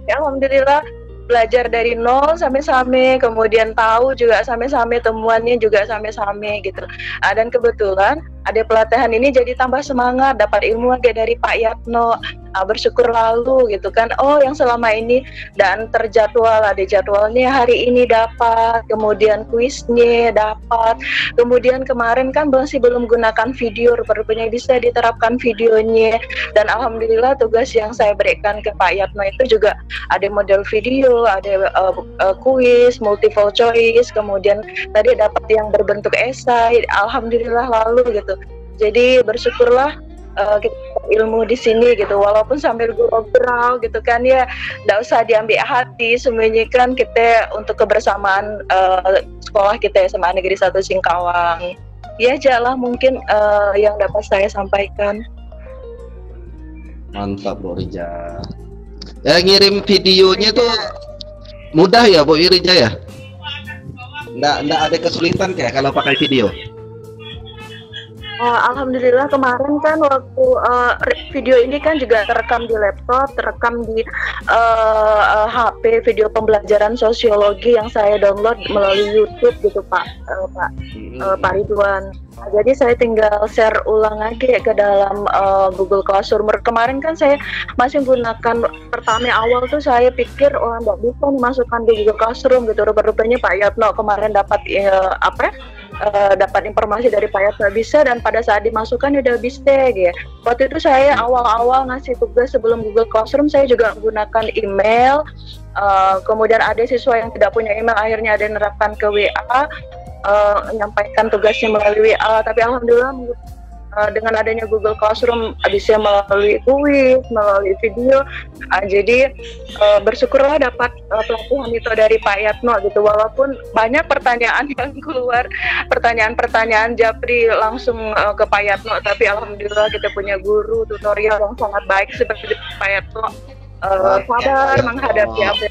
Ya, alhamdulillah belajar dari nol sampai-sampai, kemudian tahu juga sampai-sampai, temuannya juga sampai-sampai gitu. Dan kebetulan ada pelatihan ini jadi tambah semangat, dapat ilmu lagi dari Pak Yatno. Bersyukur lalu gitu kan. Oh, yang selama ini dan terjadwal, ada jadwalnya hari ini dapat, kemudian kuisnya dapat, kemudian kemarin kan masih belum gunakan video, rupanya bisa diterapkan videonya. Dan alhamdulillah tugas yang saya berikan ke Pak Yatno itu juga ada model video, ada kuis, multiple choice, kemudian tadi dapat yang berbentuk esai. Alhamdulillah lalu gitu. Jadi bersyukurlah kita ilmu di sini gitu, walaupun sambil gurau gitu kan ya, nggak usah diambil hati, semuanya kan kita untuk kebersamaan sekolah kita SMA Negeri 1 Singkawang. Ya jalan mungkin yang dapat saya sampaikan. Mantap Bu Rija. Ya, ngirim videonya tuh mudah ya Bu Rija ya? Nggak ada kesulitan kayak kalau pakai video? Alhamdulillah kemarin kan waktu video ini kan juga terekam di laptop, terekam di HP, video pembelajaran sosiologi yang saya download melalui YouTube gitu Pak Ridwan. Jadi saya tinggal share ulang lagi ke dalam Google Classroom. Kemarin kan saya masih menggunakan, pertama awal tuh saya pikir nggak bisa dimasukkan di Google Classroom gitu. Rupanya Pak Yatno kemarin dapat dapat informasi dari Pak Yatno bisa, dan pada saat dimasukkan udah bisa gitu. Waktu itu saya awal-awal ngasih tugas sebelum Google Classroom, saya juga menggunakan email. Kemudian ada siswa yang tidak punya email, akhirnya ada yang menerapkan ke WA, menyampaikan tugasnya melalui WA. Tapi alhamdulillah dengan adanya Google Classroom bisa melalui kuis, melalui video. Jadi bersyukurlah dapat pelatihan itu dari Pak Yatno gitu. Walaupun banyak pertanyaan yang keluar, pertanyaan-pertanyaan japri langsung ke Pak Yatno, tapi alhamdulillah kita punya guru tutorial yang sangat baik seperti Pak Yatno. Sabar menghadapi apa.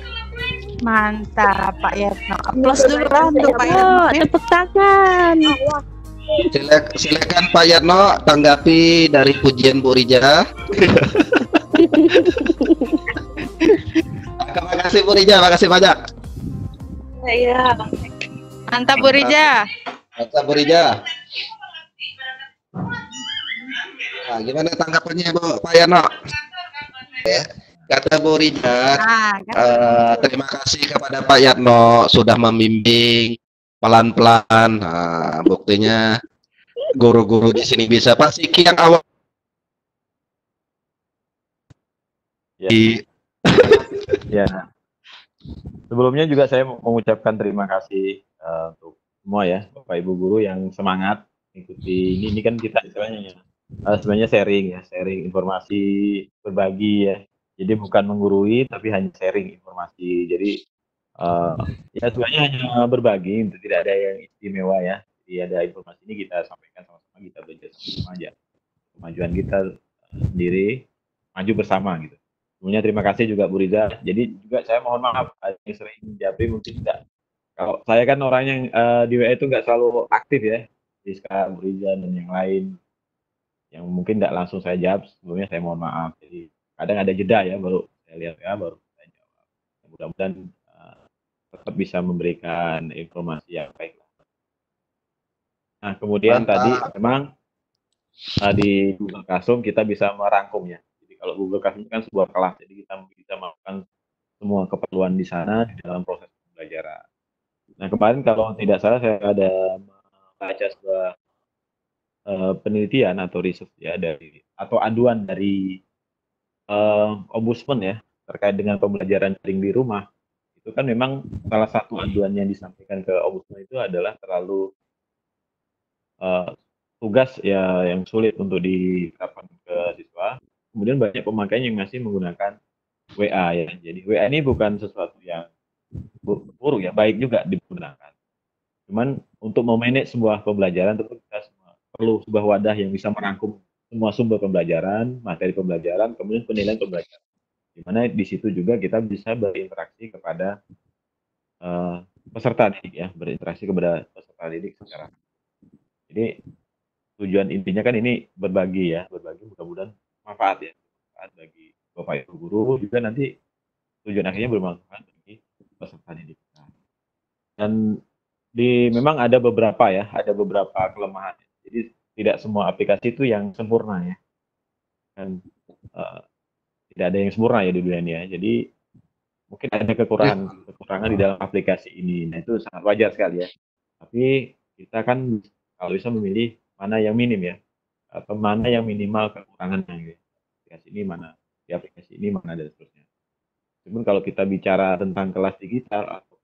Mantap Pak Yatno. Aplaus dulu lah untuk Pak Yatno. Tepuk tangan. Silakan Pak Yatno tanggapi dari pujian Bu Rija. Terima kasih Bu Rija, makasih banyak. Iya. Mantap Bu Rija. Mantap Bu Rija. Nah, gimana tanggapannya Bu Pak Yatno? Ya. Kata Bu Rija, terima kasih kepada Pak Yatno sudah membimbing pelan-pelan. Nah, buktinya guru-guru di sini bisa. Pak Siki yang awal. Ya. Ya. Sebelumnya juga saya mengucapkan terima kasih untuk semua ya, Bapak Ibu guru yang semangat ikuti ini kan kita sebenarnya sharing informasi, berbagi ya. Jadi bukan menggurui tapi hanya sharing informasi. Jadi ya sebenarnya hanya berbagi, tidak ada yang istimewa ya. Jadi ada informasi ini kita sampaikan sama-sama, kita belajar sama-sama aja. Kemajuan kita sendiri, maju bersama gitu. Sebenarnya terima kasih juga Bu Riza. Jadi juga saya mohon maaf yang sering japri mungkin tidak. Kalau saya kan orang yang di WA itu nggak selalu aktif ya. Rizka, Bu Riza dan yang lain yang mungkin tidak langsung saya jawab. Sebelumnya saya mohon maaf. Jadi kadang ada jeda ya, baru saya lihat ya, baru saya jawab. Mudah-mudahan tetap bisa memberikan informasi yang baik. Nah, kemudian tadi memang di Google Classroom kita bisa merangkumnya. Jadi kalau Google Classroom kan sebuah kelas, jadi kita bisa melakukan semua keperluan di sana di dalam proses pembelajaran. Nah, kemarin kalau tidak salah saya ada membaca sebuah penelitian atau riset ya atau aduan dari Ombudsman ya terkait dengan pembelajaran daring di rumah. Itu kan memang salah satu aduan yang disampaikan ke Ombudsman itu adalah terlalu tugas ya yang sulit untuk diterapkan ke siswa. Kemudian banyak pemakaian yang masih menggunakan WA ya. Jadi WA ini bukan sesuatu yang buruk ya, baik juga digunakan. Cuman untuk memanage sebuah pembelajaran tentu kita perlu sebuah wadah yang bisa merangkum semua sumber pembelajaran, materi pembelajaran, kemudian penilaian pembelajaran. Di mana di situ juga kita bisa berinteraksi kepada peserta didik ya, berinteraksi kepada peserta didik secara Jadi tujuan intinya kan ini berbagi ya, berbagi mudah-mudahan manfaat ya, manfaat bagi Bapak Ibu guru juga nanti tujuan akhirnya bermanfaat bagi peserta didik kita. Dan memang ada beberapa ya, ada beberapa kelemahan. Jadi tidak semua aplikasi itu yang sempurna ya, dan tidak ada yang sempurna ya di dunia ini ya. Jadi mungkin ada kekurangan di dalam aplikasi ini. Nah itu sangat wajar sekali ya. Tapi kita kan kalau bisa memilih mana yang minim ya, atau mana yang minimal kekurangannya. Gitu. Aplikasi ini mana, di aplikasi ini mana dan seterusnya. Namun kalau kita bicara tentang kelas digital atau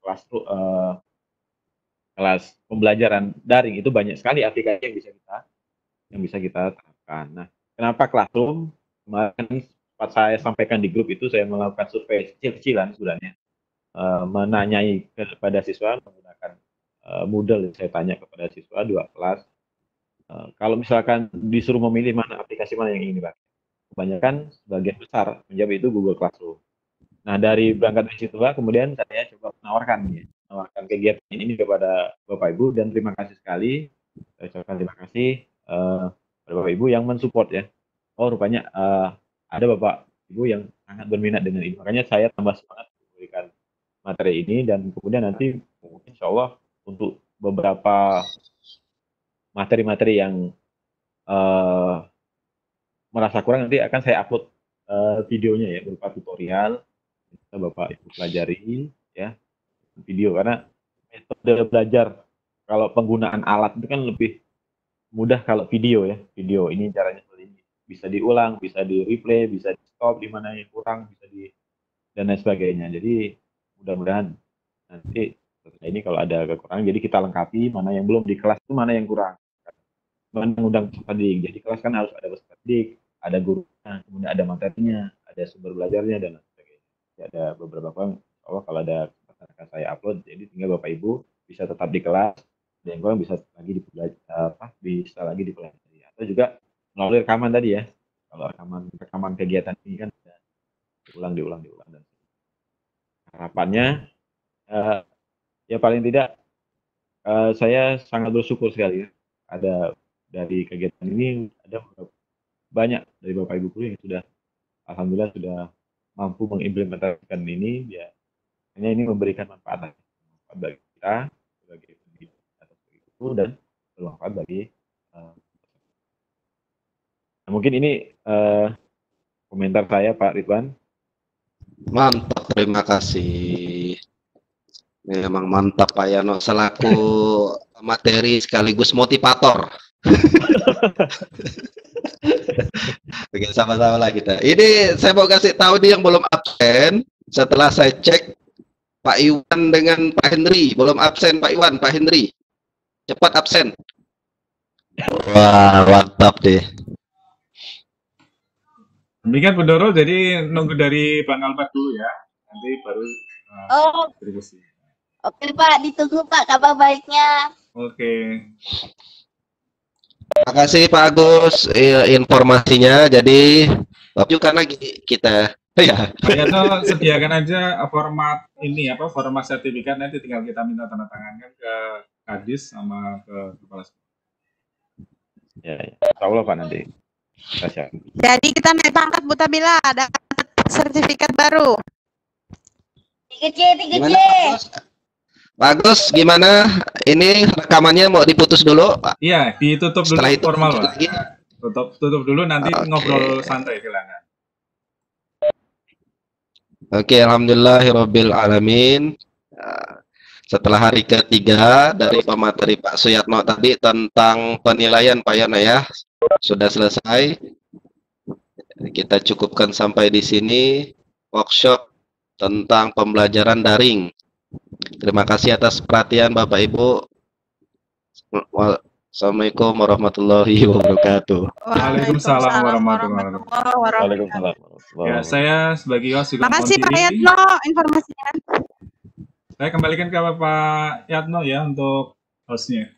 kelas pembelajaran daring itu banyak sekali aplikasi yang bisa kita terapkan. Nah, kenapa Classroom? Kemarin sempat saya sampaikan di grup itu saya melakukan survei kecil-kecilan sebenarnya, menanyai kepada siswa menggunakan Moodle. Saya tanya kepada siswa 2 kelas, kalau misalkan disuruh memilih mana aplikasi mana yang ingin dipakai, kebanyakan sebagian besar menjawab itu Google Classroom. Nah dari berangkat dari situ kemudian saya coba menawarkan kegiatan ini kepada Bapak Ibu, dan terima kasih sekali, saya ucapkan terima kasih kepada Bapak Ibu yang mensupport ya. Oh rupanya ada Bapak Ibu yang sangat berminat dengan ini, makanya saya tambah semangat memberikan materi ini, dan kemudian nanti insya Allah untuk beberapa materi-materi yang merasa kurang nanti akan saya upload videonya ya, berupa tutorial, bisa Bapak Ibu pelajari ya, video, karena metode belajar kalau penggunaan alat itu kan lebih mudah kalau video ya, video ini caranya seperti ini, bisa diulang, bisa di replay, bisa di stop di mana yang kurang, bisa di dan lain sebagainya. Jadi mudah-mudahan nanti setelah ini kalau ada kekurangan, jadi kita lengkapi mana yang belum di kelas itu, mana yang kurang. Mengundang peserta didik. Jadi kelas kan harus ada peserta didik, ada gurunya, kemudian ada materinya, ada sumber belajarnya dan lain sebagainya. Jadi ada beberapa poin. Kalau ada kesempatan akan saya upload, jadi tinggal Bapak Ibu bisa tetap di kelas, dan yang kurang bisa lagi dipelajari. Atau juga melalui rekaman tadi ya. Kalau rekaman kegiatan ini kan bisa diulang dan harapannya ya paling tidak saya sangat bersyukur sekali ya, ada dari kegiatan ini ada banyak dari Bapak Ibu guru yang sudah alhamdulillah sudah mampu mengimplementasikan ini ya. Hanya ini memberikan manfaat bagi kita sebagai pendidik atau sebagai guru, dan bermanfaat bagi nah, mungkin ini komentar saya Pak Ridwan. Mantap, terima kasih. Memang mantap Pak Yano selaku materi sekaligus motivator. Oke, sama-sama lah kita. Ini saya mau kasih tahu nih yang belum absen. Setelah saya cek Pak Iwan dengan Pak Henry belum absen. Pak Iwan, Pak Henry cepat absen. Wah, mantap deh. Demikian Bu Doro, jadi nunggu dari Bang Albert dulu ya, nanti baru diskusi. Oke Pak, ditunggu Pak kabar baiknya. Oke. Terima kasih Pak Agus informasinya. Jadi karena kita ya. Pak sediakan aja format ini format sertifikat, nanti tinggal kita minta tanda tangan kan ke Kadis sama ke kepala sekolah. Ya, insya Allah Pak nanti. Jadi kita naik pangkat Bu Tabila, ada sertifikat baru. 3C. Bagus, gimana? Ini rekamannya mau diputus dulu, Pak? Iya, ditutup dulu. Setelah itu formal, Pak. Lagi. Tutup dulu, nanti ngobrol santai silakan. Oke, alhamdulillahirabbil alamin. Setelah hari ketiga dari pemateri Pak Suyatno tadi tentang penilaian Pak Yana ya, sudah selesai. Kita cukupkan sampai di sini workshop tentang pembelajaran daring. Terima kasih atas perhatian Bapak Ibu. Assalamualaikum warahmatullahi wabarakatuh. Waalaikumsalam warahmatullahi wabarakatuh. Ya, saya sebagai host juga. Makasih Pak Yatno informasinya. Saya kembalikan ke Bapak Yatno ya untuk hostnya.